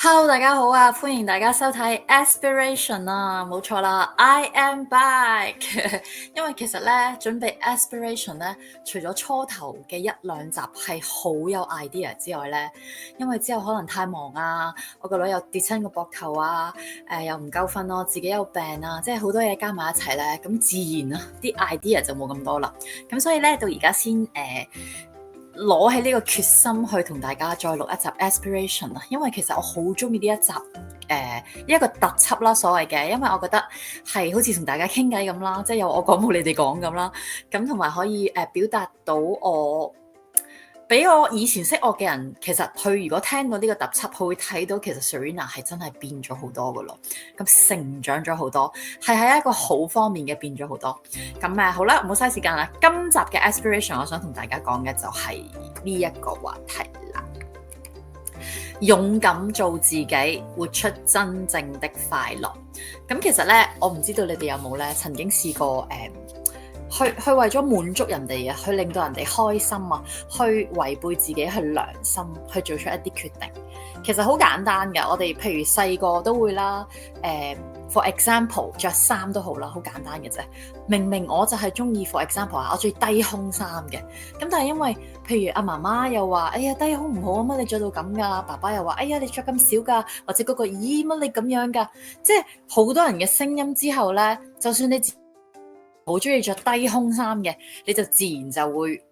Hello，大家好啊！歡迎大家收睇 Aspiration 啊，冇錯啦，I am back 。因為其實咧，準備 Aspiration 咧，除咗初頭嘅一兩集係好有 idea 之外咧，因為之後可能太忙啊，我個女又跌親個膊頭啊，又唔夠瞓咯，自己有病啊，即係好多嘢加埋一齊咧，咁自然啊，啲 idea 就冇咁多啦。咁所以咧，到而家先攞起呢個決心去同大家再錄一集 Aspiration 啊，因為其實我好中意呢一集一個特輯啦，所謂嘅，因為我覺得係好似同大家傾偈咁啦，即係有我講冇你哋講咁啦，咁同埋可以表達到我俾我以前識我嘅人，其實佢如果聽到呢個特輯，佢會睇到其實 Serena 係真係變咗好多噶咯，咁成長咗好多，係喺一個好方面嘅變咗好多。咁好啦，唔好嘥時間啦。今集嘅 Aspiration， 我想同大家講嘅就係呢一個話題啦。勇敢做自己，活出真正的快樂。咁其實咧，我唔知道你哋有冇咧曾經試過去為咗滿足人哋啊，去令到人哋開心啊，去違背自己去良心，去做出一啲決定。其實好簡單㗎，我哋譬如細個都會啦。For example， 着衫都好啦，好簡單嘅啫。明明我就係中意 for example 啊，我中意低胸衫嘅。咁但係因為譬如阿媽媽又話：哎呀低胸唔好啊，乜你着到咁㗎？爸爸又話：哎呀你着咁少㗎，或者嗰個咦乜你咁樣㗎？即係好多人嘅聲音之後咧，就算你好中意着低胸衫嘅，你就自然就會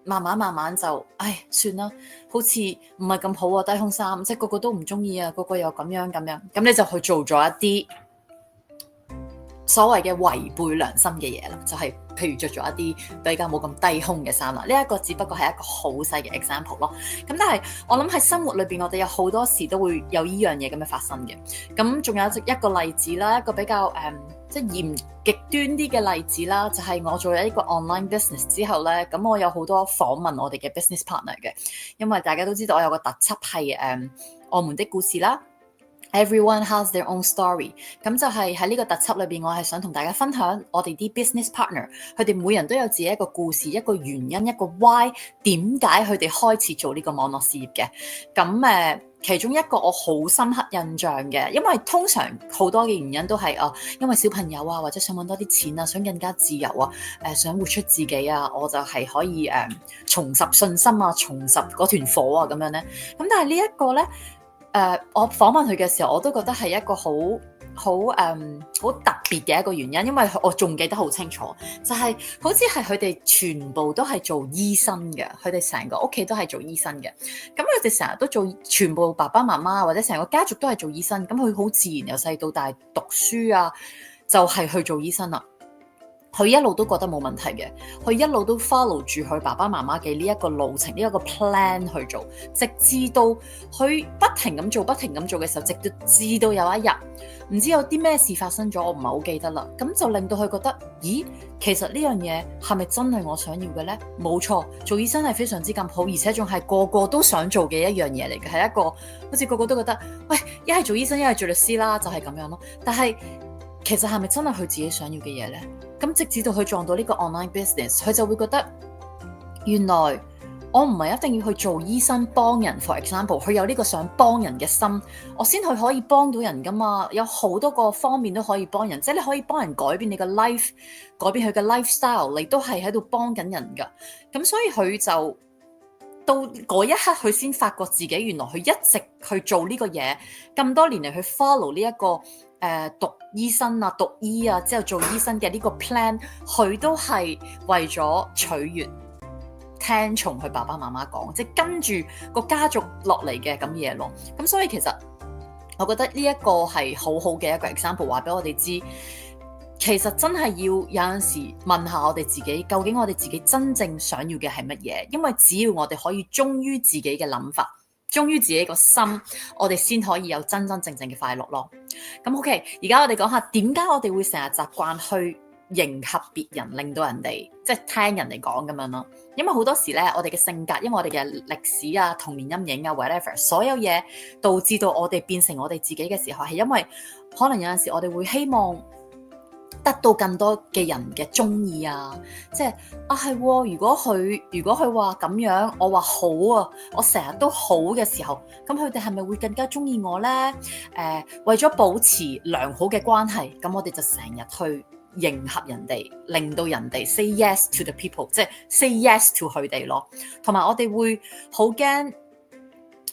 慢慢就，唉，算啦，好似唔係咁好啊，低胸衫，即係個個都唔中意啊，個個又咁樣，咁你就去做咗一啲所謂嘅違背良心嘅嘢啦，就係譬如着咗一啲比較冇咁低胸嘅衫啦。呢一個只不過係一個好細嘅 example 咯。咁但係我諗喺生活裏邊，我哋有好多時都會有依樣嘢咁樣發生嘅。咁仲有一個例子啦，一個比較即係極端啲嘅例子啦，就係我做咗一個 online business 之後咧，咁我有好多訪問我哋嘅 business partner 嘅，因為大家都知道我有個特輯係我們的故事啦。Everyone has their own story， 咁就係喺呢個特輯裏邊，我係想同大家分享我哋啲 business partner，佢哋每人都有自己一個故事，一個原因，一個 why， 點解佢哋開始做呢個網絡事業嘅。咁其中一個我好深刻印象嘅，因為通常好多嘅原因都係因為小朋友啊，或者想揾多啲錢啊，想更加自由啊，想活出自己啊，我就係可以重拾信心啊，重拾嗰團火啊咁樣咧。咁但係呢一個咧。我訪問佢嘅時候，我都覺得係一個好特別嘅一個原因，因為我仲記得好清楚，就係好似係佢哋全部都係做醫生嘅，佢哋成個屋企都係做醫生嘅，咁佢哋成日都做，全部爸爸媽媽或者成個家族都係做醫生，咁佢好自然由細到大讀書啊，就係去做醫生啦。佢一路都覺得冇問題嘅，佢一路都 follow 住佢爸爸媽媽嘅呢一個路程，呢一個 plan 去做，直至到佢不停咁做嘅時候，直至到有一日，唔知有啲咩事發生咗，我唔係好記得啦。咁就令到佢覺得，咦，其實呢樣嘢係咪真係我想要嘅呢？冇錯，做醫生係非常之咁好，而且仲係個個都想做嘅一樣嘢嚟嘅，係一個好似個個都覺得，喂，一係做醫生，一係做律師啦，就係咁樣咯。但係其實係咪真係佢自己想要嘅嘢呢？咁直至到佢撞到呢個 online business，佢就會覺得原來我唔係一定要去做醫生幫人。For example，佢有呢個想幫人嘅心，我先去可以幫到人噶嘛。有好多個方面都可以幫人，即係你可以幫人改變你嘅 life， 改變佢嘅 lifestyle， 你都係喺度幫緊人噶。咁所以佢就到嗰一刻，佢先發覺自己原來佢一直去做呢個嘢，咁多年嚟去 follow 呢一個讀醫生啊、讀醫啊之後做醫生嘅呢個 plan， 佢都係為咗取悅、聽從佢爸爸媽媽講，即係跟住個家族落嚟嘅咁嘢咯。咁所以其實我覺得呢一個係好好嘅一個 example， 話俾我哋知，其實真係要有陣時問下我哋自己，究竟我哋自己真正想要嘅係乜嘢？因為只要我哋可以忠於自己嘅諗法，忠於自己個心，我哋先可以有真真正正嘅快樂咯。咁 OK， 而家我哋講下點解我哋會成日習慣去迎合別人，令到人哋即係聽人哋講咁樣咯。因為好多時咧，我哋嘅性格，因為我哋嘅歷史啊、童年陰影啊 whatever， 所有嘢導致到我哋變成我哋自己嘅時候，係因為可能有陣時我哋會希望得到更多嘅人嘅中意啊，即係係喎，如果佢話咁樣，我話好啊，我成日都好嘅時候，咁佢哋係咪會更加中意我呢？為咗保持良好嘅關係，咁我哋就成日去迎合人哋，令到人哋 say yes to the people， 即係 say yes to 佢哋咯。同埋我哋會好驚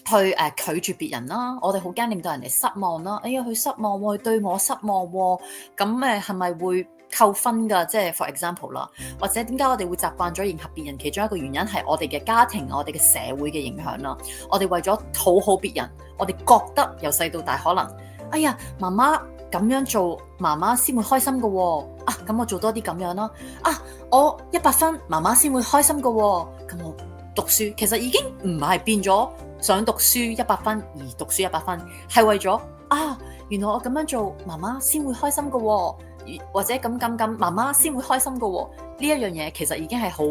去拒絕別人啦，我哋好驚令到人哋失望啦。哎呀，佢失望喎，佢對我失望喎，咁係咪會扣分㗎？即係 for example 啦，或者點解我哋會習慣咗迎合別人？其中一個原因係我哋嘅家庭、我哋嘅社會嘅影響啦。我哋為咗討好別人，我哋覺得由細到大可能，哎呀，媽媽咁樣做，媽媽先會開心㗎喎。咁我做多啲咁樣啦。我100分，媽媽先會開心㗎喎。咁我讀書其實已經唔係變咗想讀書100分而讀書100分，係為咗原來我咁樣做，媽媽先會開心㗎喎，或者咁，媽媽先會開心㗎喎。呢一樣嘢其實已經係好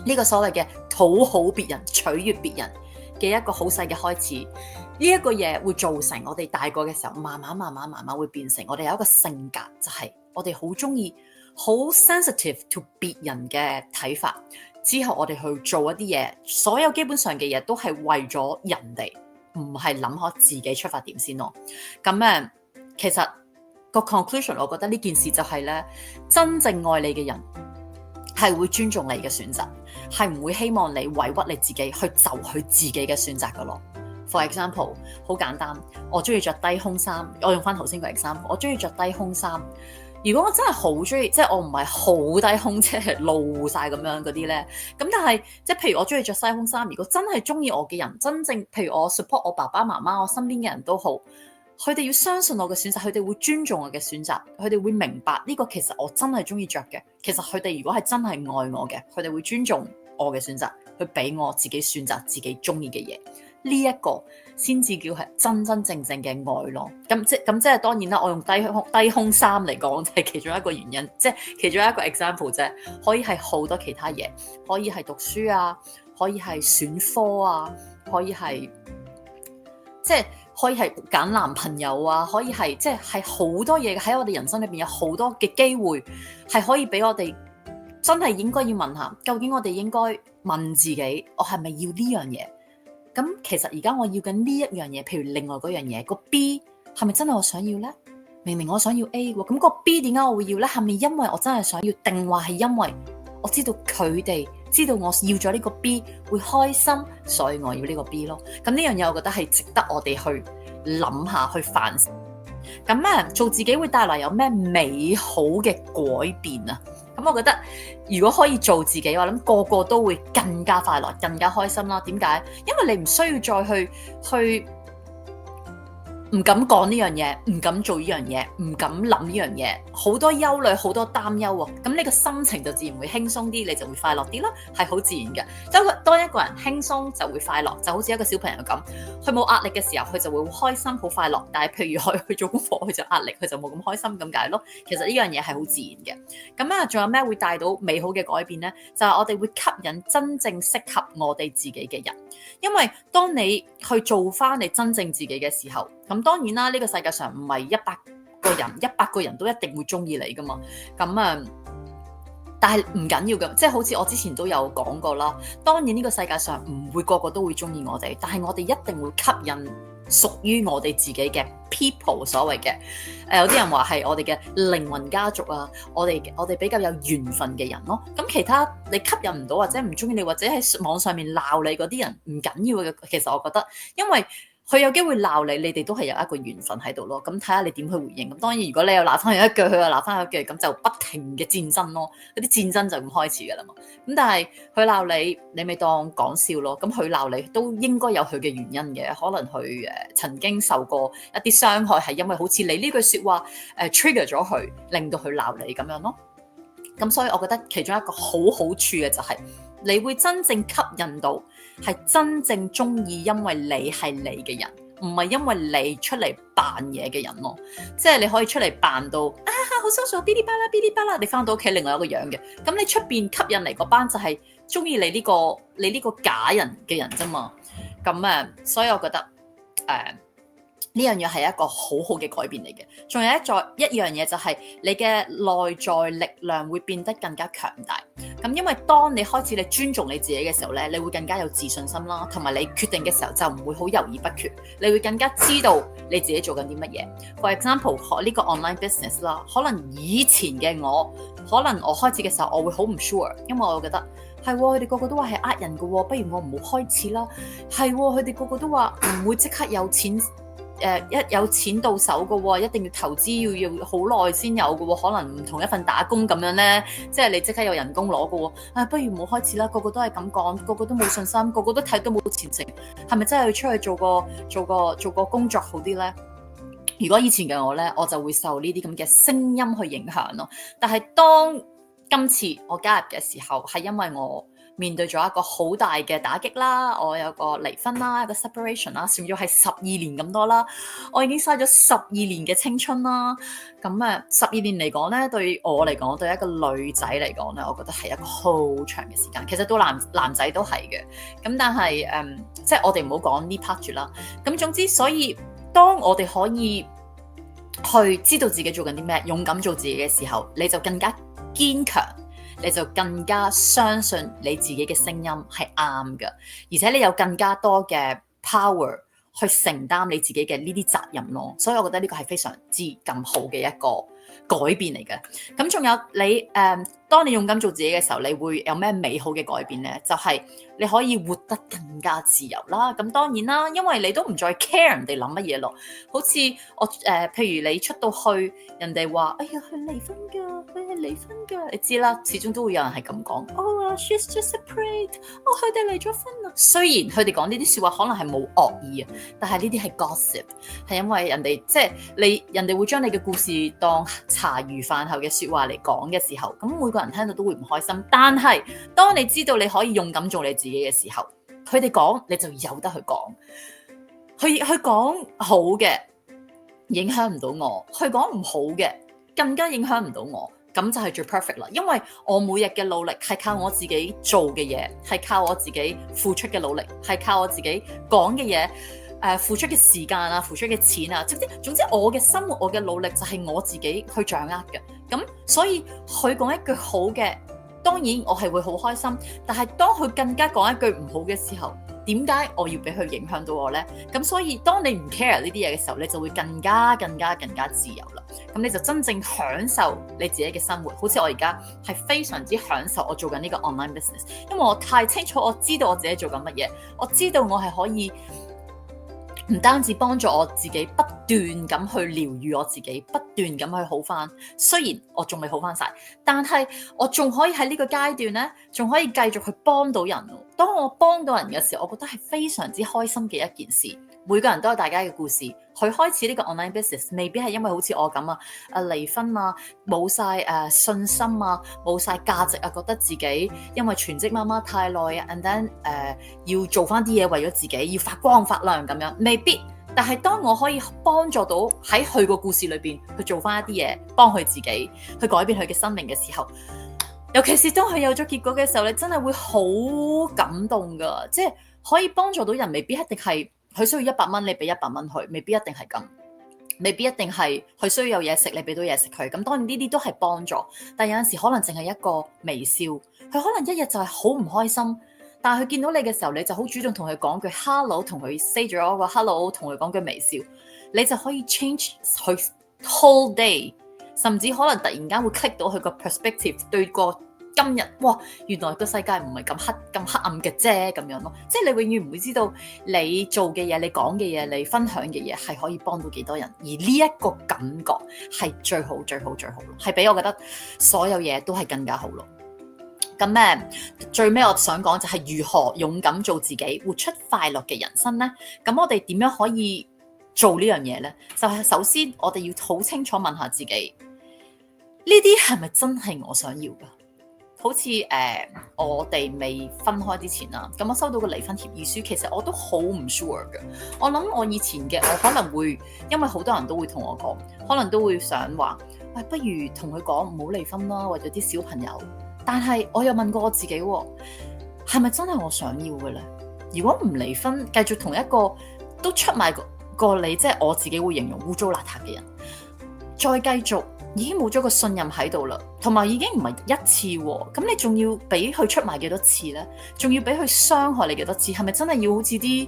呢個所謂嘅討好別人、取悅別人嘅一個好細嘅開始。呢一個嘢會造成我哋大個嘅時候，慢慢會變成我哋有一個性格，就係我哋好中意好 sensitive to 別人嘅睇法。之後我哋去做一啲嘢，所有基本上嘅嘢都係為咗人哋，唔係諗下自己出發點先咯。咁其實個 conclusion， 我覺得呢件事就係咧，真正愛你嘅人係會尊重你嘅選擇，係唔會希望你委屈你自己去就佢自己嘅選擇噶咯。For example， 好簡單，我中意着低胸衫，我用翻頭先個 example， 我中意着低胸衫。如果我真係好中意，即係我唔係好低胸，即係露晒咁樣嗰啲咧，咁但係即係譬如我中意着西胸衫，如果真係中意我嘅人，真正譬如我 support 我爸爸媽媽，我身邊嘅人都好，佢哋要相信我嘅選擇，佢哋會尊重我嘅選擇，佢哋會明白呢個其實我真係中意着嘅。其實佢哋如果係真係愛我嘅，佢哋會尊重我嘅選擇，去俾我自己選擇自己中意嘅嘢。呢一個先至叫係真真正正嘅愛咯。咁即係當然啦，我用低胸衫嚟講，就係其中一個原因，即係其中一個 example 啫。可以係好多其他嘢，可以係讀書啊，可以係選科啊，可以係揀男朋友啊，可以係即係好多嘢喺我哋人生裏邊有好多嘅機會，係可以俾我哋真係應該要問下，究竟我哋應該問自己，我係咪要呢樣嘢？咁其實而家我要緊呢一樣嘢，譬如另外嗰樣嘢，個 B 係咪真係我想要呢？明明我想要 A 喎，咁個 B 點解我會要呢？係咪因為我真係想要，定話係因為我知道佢哋知道我要咗呢個 B 會開心，所以我要呢個 B 咯。咁呢樣嘢我覺得係值得我哋去諗下，去反思。咁做自己會帶來有咩美好嘅改變啊？咁我覺得如果可以做自己，我諗個個都會更加快樂、更加開心啦。點解？因為你唔需要再去唔敢講呢樣嘢，唔敢做呢樣嘢，唔敢諗呢樣嘢，好多憂慮，好多擔憂喎。咁你個心情就自然會輕鬆啲，你就會快樂啲啦，係好自然嘅。當一個人輕鬆就會快樂，就好似一個小朋友咁，佢冇壓力嘅時候，佢就會開心、好快樂。但係譬如佢去做功課，佢就壓力，佢就冇咁開心咁解咯。其實呢樣嘢係好自然嘅。咁仲有咩會帶到美好嘅改變呢？就係我哋會吸引真正適合我哋自己嘅人。因為當你去做翻你真正自己嘅時候，咁當然啦，呢個世界上唔係100個人都一定會中意你噶嘛。咁但係唔緊要嘅，即係好似我之前都有講過啦。當然呢個世界上唔會個個都會中意我哋，但係我哋一定會吸引屬於我哋自己嘅 people， 所謂嘅有啲人話係我哋嘅靈魂家族啊，我哋比較有緣分嘅人咯。咁其他你吸引唔到或者唔中意你，或者喺網上面鬧你嗰啲人唔緊要嘅。其實我覺得，因為佢有機會鬧你，你哋都係有一個緣分喺度咯。咁睇下你點去回應。咁當然，如果你又鬧翻佢一句，佢又鬧翻佢一句，咁就不停嘅戰爭咯。嗰啲戰爭就咁開始噶啦嘛。咁但係佢鬧你，你咪當講笑咯。咁佢鬧你都應該有佢嘅原因嘅。可能佢曾經受過一啲傷害，係因為好似你呢句説話trigger 咗佢，令到佢鬧你咁樣咯。咁所以我覺得其中一個好好處嘅就係，你會真正吸引到係真正中意，因為你係你嘅人，唔係因為你出嚟扮嘢嘅人咯。即係你可以出嚟扮到好social 嗶哩吧啦嗶哩吧啦，你翻到屋企另外一個樣嘅。咁你出邊吸引嚟嗰班就係中意你呢個假人嘅人啫嘛。咁所以我覺得呢樣嘢係一個好好嘅改變嚟嘅。仲有一樣嘢就係你嘅內在力量會變得更加強大。咁因為當你開始你尊重你自己嘅時候咧，你會更加有自信心啦，同埋你決定嘅時候就唔會好猶豫不決，你會更加知道你自己做緊啲乜嘢。For example，學呢個 online business 啦，可能以前嘅我，可能我開始嘅時候我會好唔 sure，因為我覺得係佢哋個個都話係呃人嘅喎，不如我唔好開始啦。係佢哋個個都話唔會即刻有錢。一有錢到手嘅喎，一定要投資要好耐先有嘅喎，可能唔同一份打工咁樣咧，即係你即刻有人工攞嘅喎。不如唔好開始啦，個個都係咁講，個個都冇信心，個個都睇到冇前程，係咪真係要出去做個工作好啲咧？如果以前嘅我咧，我就會受呢啲咁嘅聲音去影響咯。但係當今次我加入嘅時候，係因為我面對咗一個好大嘅打擊啦，我有個離婚啦，一個 separation 啦，算咗係12年咁多啦，我已經嘥咗12年嘅青春啦。咁12年嚟講咧，對我嚟講，對一個女仔嚟講咧，我覺得係一個好長嘅時間。其實到男仔都係嘅。咁但係即係我哋唔好講呢 part 住啦。咁總之，所以當我哋可以去知道自己做緊啲咩，勇敢做自己嘅時候，你就更加堅強。你就更加相信你自己嘅聲音係啱嘅，而且你有更加多嘅 power 去承擔你自己嘅呢啲責任咯。所以我覺得呢個係非常之咁好嘅一個改變嚟嘅。咁仲有你當你勇敢做自己嘅時候，你會有咩美好嘅改變呢？就係你可以活得更加自由啦。咁當然啦，因為你都唔再 care 人哋諗乜嘢咯。好似我譬如你出到去，人哋話：哎呀，佢離婚㗎，佢係離婚㗎。你知啦，始終都會有人係咁講。Oh, she's just separate。哦，佢哋離咗婚啦。雖然佢哋講呢啲説話可能係冇惡意啊，但係呢啲係 gossip，係因為人哋即係人哋會將你嘅故事當茶餘飯後嘅説話嚟講嘅時候，咁每個人聽到都會唔開心。但係當你知道你可以勇敢做你自己嘅時候，佢哋講你就有得去講，去講好嘅影響唔到我，去講唔好嘅更加影響唔到我，咁就係最 perfect 啦。因為我每日嘅努力係靠我自己做嘅嘢，係靠我自己付出嘅努力，係靠我自己講嘅嘢，付出嘅時間啊，付出嘅錢啊，總之我嘅生活，我嘅努力就係我自己去掌握嘅。咁所以佢講一句好嘅，當然我係會好開心。但係當佢更加講一句唔好嘅時候，點解我要俾佢影響到我呢？咁所以當你唔 care 呢啲嘢嘅時候，你就會更加自由啦。咁你就真正享受你自己嘅生活。好似我而家係非常之享受我做緊呢個 online business，因為我太清楚，我知道我自己做緊乜嘢，我知道我係可以唔單止幫助我自己不斷咁去療癒我自己，不斷咁去好翻。雖然我仲未好翻晒，但係我仲可以喺呢個階段呢，仲可以繼續去幫到人。當我幫到人嘅時候，我覺得係非常之開心嘅一件事。每個人都有大家嘅故事，去開始呢個 online business， 未必係因為好似我咁離婚啊，冇晒信心啊，冇晒價值啊，覺得自己因為全職媽媽太耐啊 and then 要做翻啲嘢為咗自己，要發光發亮咁樣，未必。但係當我可以幫助到喺佢個故事裏邊去做翻一啲嘢，幫佢自己去改變佢嘅生命嘅時候，尤其是當佢有咗結果嘅時候，你真係會好感動噶。即係可以幫助到人，未必一定係佢需要100蚊，你俾100蚊佢，未必一定係咁，未必一定係佢需要有嘢食，你俾到嘢食佢。咁當然呢啲都係幫助，但有陣時可能淨係一個微笑，佢可能一日就係好唔開心，但係佢見到你嘅時候，你就好主動同佢講句 hello， 同佢 say 咗個 hello， 同佢講句微笑，你就可以 change 佢 whole day， 甚至可能突然間會 click 到佢個 perspective， 對個今日，哇，原來個世界唔係咁黑暗嘅啫，咁樣咯。即係你永遠唔會知道你做嘅嘢、你講嘅嘢、你分享嘅嘢係可以幫到幾多人，而呢一個感覺係最好咯，係比我覺得所有嘢都係更加好咯。咁最尾我想講就係如何勇敢做自己，活出快樂嘅人生呢？咁我哋點樣可以做呢樣嘢呢？就係首先我哋要好清楚問下自己，呢啲係咪真係我想要噶？好似我哋未分開之前啦，咁我收到個離婚協議書，其實我都好唔 sure 嘅。我諗我以前嘅我可能會，因為好多人都會同我講，可能都會想話，不如同佢講唔好離婚啦，為咗啲小朋友。但係我又問過我自己，係咪真係我想要嘅咧？如果唔離婚，繼續同一個都出賣個你，即係我自己會形容污糟邋遢嘅人，再繼續已經冇咗個信任喺度啦，同埋已經唔係一次喎，咁你仲要俾佢出賣幾多次咧？仲要俾佢傷害你幾多次？係咪真係要好似啲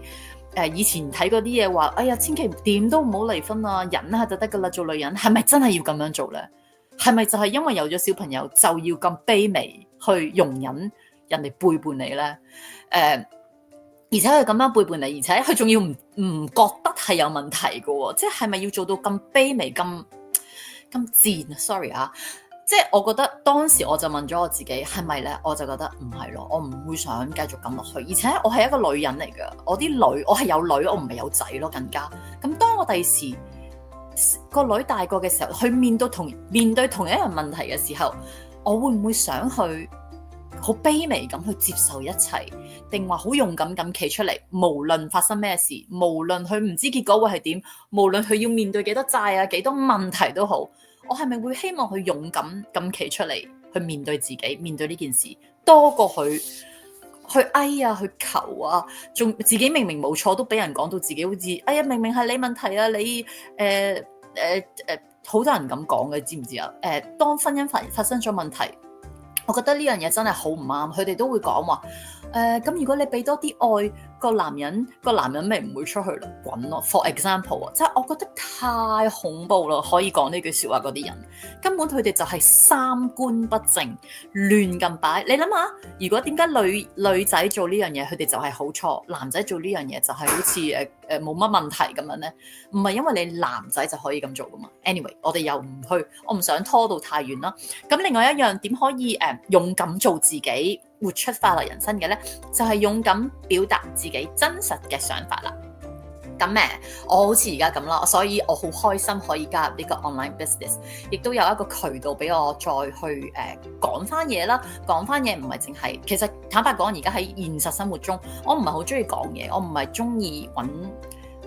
以前睇嗰啲嘢話，哎呀，千祈點都唔好離婚啊，忍下就得噶啦，做女人係咪真係要咁樣做咧？係咪就係因為有咗小朋友就要咁卑微去容忍人哋背叛你咧？而且佢咁樣背叛你，而且佢仲要唔覺得係有問題嘅喎，即係咪要做到咁卑微咁賤啊 ？Sorry 啊，即係我覺得當時我就問咗我自己係咪咧，我就覺得唔係咯，我唔會想繼續咁落去，而且我係一個女人嚟㗎，我係有女，我唔係有仔咯，更加咁當我第時個女大個嘅時候，去面對同一樣問題嘅時候，我會唔會想去好卑微咁去接受一切，定話好勇敢咁企出嚟？無論發生咩事，無論佢唔知結果會係點，無論佢要面對幾多債啊、幾多問題都好，我係咪會希望佢勇敢咁企出嚟去面對自己，面對呢件事，多過佢去哀啊、去求啊，仲自己明明冇錯都俾人講到自己好似哎呀，明明係你問題啊，你好多人咁講嘅，知唔知啊？當婚姻發生咗問題。我覺得呢樣嘢真係好唔啱，佢哋都會講話咁如果你俾多啲愛個男人咪唔會出去咯，滾咯。For example 啊，即係我覺得太恐怖啦，可以講呢句説話嗰啲人，根本佢哋就係三觀不正，亂咁擺。你諗下，如果點解女仔做呢樣嘢，佢哋就係好錯，男仔做呢樣嘢就係好似冇乜問題咁樣咧？唔係因為你男仔就可以咁做噶嘛？Anyway，我哋又唔去，我唔想拖到太遠啦。咁另外一樣點可以勇敢做自己，活出快樂人生嘅咧，就係勇敢表達自己真實嘅想法啦。咁我好似而家咁啦，所以我好開心可以加入呢個 online business， 亦都有一個渠道俾我再去講翻嘢啦。講翻嘢唔係淨係，其實坦白講，而家喺現實生活中，我唔係好中意講嘢，我唔係中意揾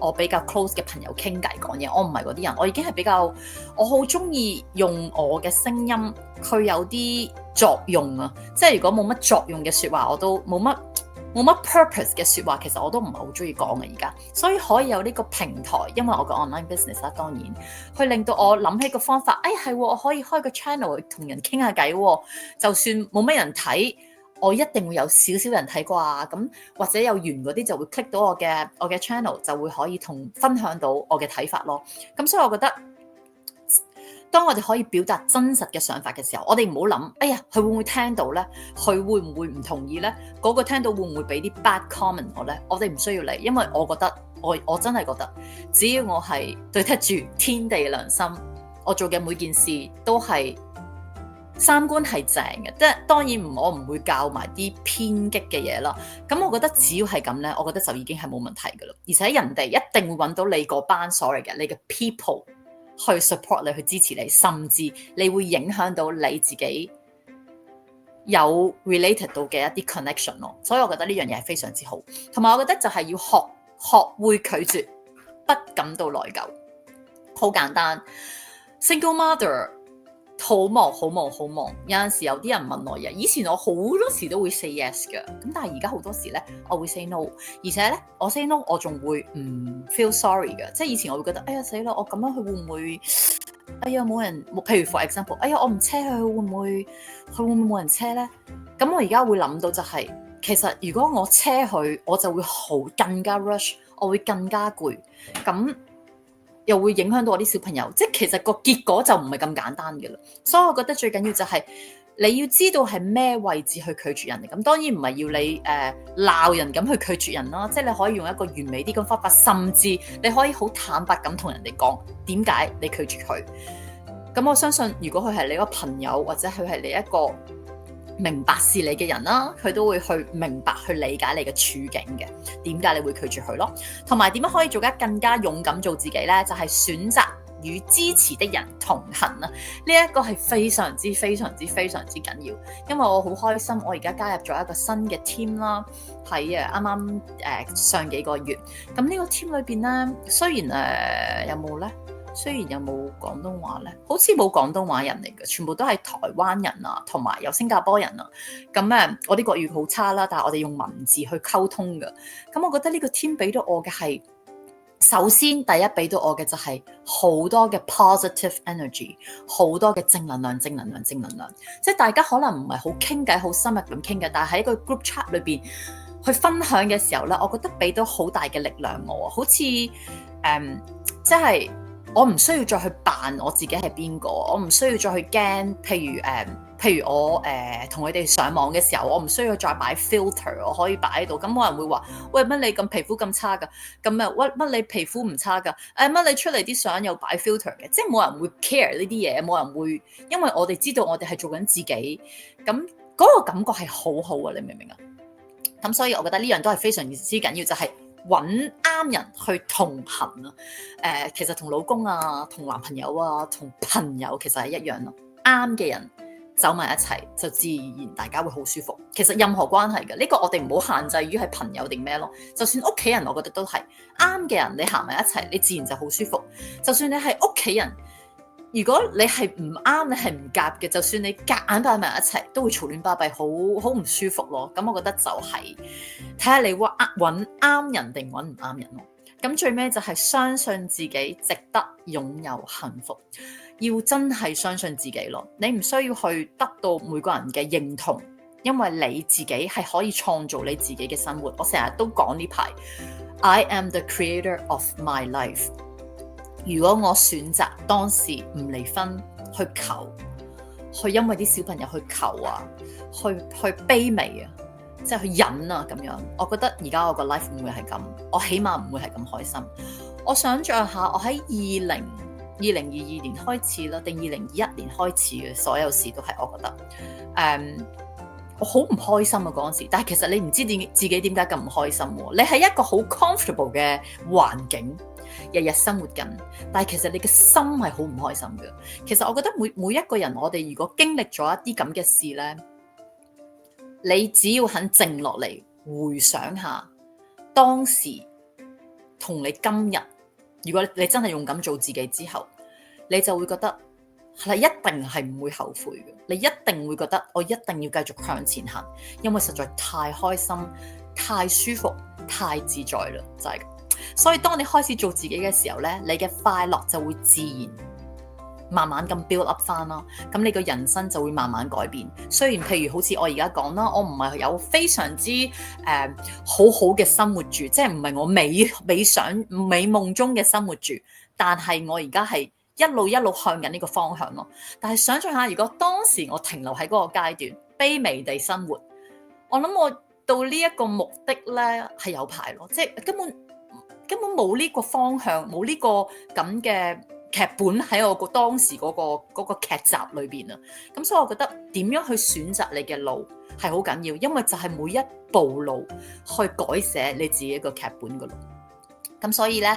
我比較 close 嘅朋友傾偈講嘢，我唔係嗰啲人，我已經係比較，我好中意用我嘅聲音，佢有啲作用啊！即係如果冇乜作用嘅説話，我都冇乜 purpose 嘅説話，其實我都唔係好中意講嘅而家。所以可以有呢個平台，因為我個 online business 啦，當然去令到我諗起個方法，係我可以開個 channel 去同人傾下偈喎，就算冇乜人睇。我一定會有少少人睇啩，咁或者有緣嗰啲就會 click 到我嘅 channel，就會可以分享到我嘅睇法咯。咁所以我覺得，當我哋可以表達真實嘅想法嘅時候，我哋唔好諗，哎呀，佢會唔會聽到咧？佢會唔會唔同意咧？嗰個聽到會唔會俾啲 bad comment 我咧？我哋唔需要理，因為我覺得我真係覺得，只要我係對得住天地良心，我做嘅每件事都係。三觀係正嘅，即係當然我唔會教埋啲偏激嘅嘢啦。咁我覺得只要係咁咧，我覺得就已經係冇問題噶啦。而且人哋一定會揾到你嗰班所謂嘅你嘅 people 去 support 你，去支持你，甚至你會影響到你自己有 related 到嘅一啲 connection 咯。所以我覺得呢樣嘢係非常之好。同埋我覺得就係要學會拒絕，不感到內疚。好簡單 ，single mother。好忙，有陣時有啲人問我嘢，以前我好多時都會 say yes 嘅，咁但係而家好多時咧，我會 say no，而且咧我 say no 我仲會唔 feel sorry 嘅，即係以前我會覺得，哎呀死啦，我咁樣佢會唔會，哎呀冇人，譬如 for example，哎呀我唔車佢會唔會冇人車咧？咁我而家會諗到就係，其實如果我車佢，我就會更加 rush，我會更加攰，咁。又會影響到我啲小朋友，即係其實個結果就唔係咁簡單嘅啦。所以我覺得最緊要就係你要知道係咩位置去拒絕人哋。咁當然唔係要你鬧人咁去拒絕人啦，即係你可以用一個完美啲嘅方法，甚至你可以好坦白咁同人哋講點解你拒絕佢。咁我相信如果佢係你個朋友，或者佢係你一個明白是你嘅人啦，佢都會去明白去理解你嘅處境嘅，點解你會拒絕佢咯？同埋點樣可以做得更加勇敢做自己呢？就係選擇與支持的人同行啦。呢一個係非常之緊要，因為我好開心，我而家加入咗一個新嘅 team 啦，喺啱啱上幾個月。咁呢個 team 裏邊呢，雖然有冇呢？雖然有冇廣東話咧，好似冇廣東話人嚟嘅，全部都係台灣人啊，同埋有新加坡人啊。咁我啲國語好差啦，但係我哋用文字去溝通嘅。咁我覺得呢個 team 俾到我嘅係首先第一俾到我嘅就係好多嘅 positive energy， 好多嘅正能量，即係大家可能唔係好傾偈，好深入咁傾偈，但係喺個 group chat 裏邊去分享嘅時候咧，我覺得俾到好大嘅力量我，好似即係我唔需要再去扮我自己係邊個，我唔需要再去驚，譬如我同佢哋上網嘅時候，我唔需要再擺 filter， 我可以擺喺度，咁冇人會話喂，乜你咁皮膚咁差㗎，咁啊乜你皮膚唔差㗎，乜你出嚟啲相又擺 filter 嘅，即係冇人會 care 呢啲嘢，冇人會，因為我哋知道我哋係做緊自己，咁嗰個感覺係好好啊，你明唔明啊？咁所以我覺得呢樣都係非常之緊要，就係揾啱人去同行啊！其實同老公啊、同男朋友啊、同朋友其實係一樣咯。啱嘅人走埋一齊，就自然大家會好舒服。其實任何關係嘅呢個，我哋唔好限制於係朋友定咩咯。就算屋企人，我覺得都係啱嘅人，你行埋一齊，你自然就好舒服。就算你係屋企人，如果你係唔啱，你係唔夾嘅，就算你夾硬擺埋一齊，都會嘈亂巴閉，好唔舒服咯。咁我覺得就係睇下你揾啱人定揾唔啱人咯。咁最尾就係相信自己值得擁有幸福，要真係相信自己咯。你唔需要去得到每個人嘅認同，因為你自己係可以創造你自己嘅生活。我成日都講呢排 I am the creator of my life。如果我選擇當時唔離婚，去求，去因為啲小朋友去求啊，去卑微啊，即係去忍啊咁樣，我覺得而家我個 life 唔會係咁，我起碼唔會係咁開心。我想象下，我喺2022年開始啦，定2021年開始嘅所有事都係，我覺得我好唔開心啊嗰陣時。但係其實你唔知自己點解咁唔開心喎？你係一個好 comfortable 嘅環境，日日生活緊，但係其實你嘅心係好唔開心嘅。其實我覺得每一個人，我哋如果經歷咗一啲咁嘅事呢，你只要肯靜落嚟回想下當時同你今日，如果你真係勇敢做自己之後，你就會覺得係一定係唔會後悔嘅。你一定會覺得我一定要繼續向前行，因為實在太開心、太舒服、太自在啦，就係。所以當你開始做自己嘅時候咧，你嘅快樂就會自然慢慢咁 build up 翻啦。咁你個人生就會慢慢改變。雖然譬如好似我而家講啦，我唔係有非常之好好嘅生活住，即係唔係我美夢中嘅生活住，但係我而家係一路向緊呢個方向咯。但係想象下，如果當時我停留喺嗰個階段，卑微地生活，我諗我到呢一個目的咧係有排咯，即係根本冇呢個方向，冇呢個咁嘅劇本喺我當時嗰個劇集裏邊啊。咁所以我覺得點樣去選擇你嘅路係好緊要，因為就係每一步路去改寫你自己一個劇本噶咯。咁所以咧，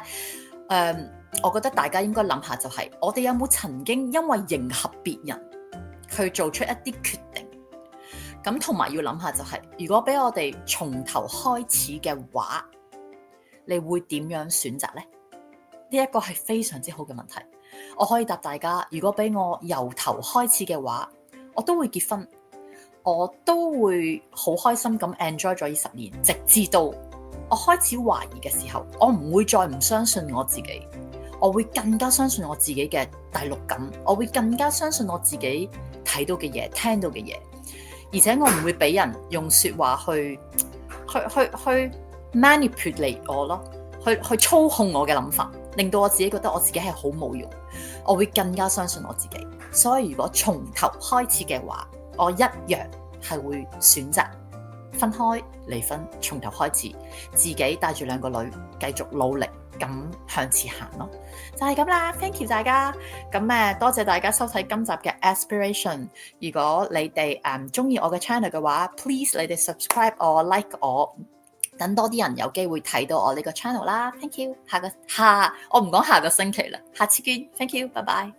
我覺得大家應該諗下就係，我哋有冇曾經因為迎合別人去做出一啲決定？咁同埋要諗下就係，如果俾我哋從頭開始嘅話，你會點樣選擇呢？呢一個係非常之好嘅問題。我可以答大家，如果俾我由頭開始嘅話，我都會結婚，我都會好開心咁 enjoy 咗20年，直至到我開始懷疑嘅時候，我唔會再唔相信我自己，我會更加相信我自己嘅第六感，我會更加相信我自己睇到嘅嘢、聽到嘅嘢，而且我唔會俾人用說話去 manipulate 我咯，去操控我嘅諗法，令到我自己覺得我自己係好冇用。我會更加相信我自己。所以如果從頭開始嘅話，我一樣係會選擇分開、離婚，從頭開始，自己帶住2個女繼續努力咁向前行咯。就係咁啦 ，thank you 大家。咁多謝大家收睇今集嘅 Aspiration。如果你哋中意我嘅 channel 嘅話，please 你哋 subscribe 我 like 我。等多啲人有機會睇到我呢個 channel 啦 ，thank you。我唔講下個星期啦，下次見 ，thank you，拜拜。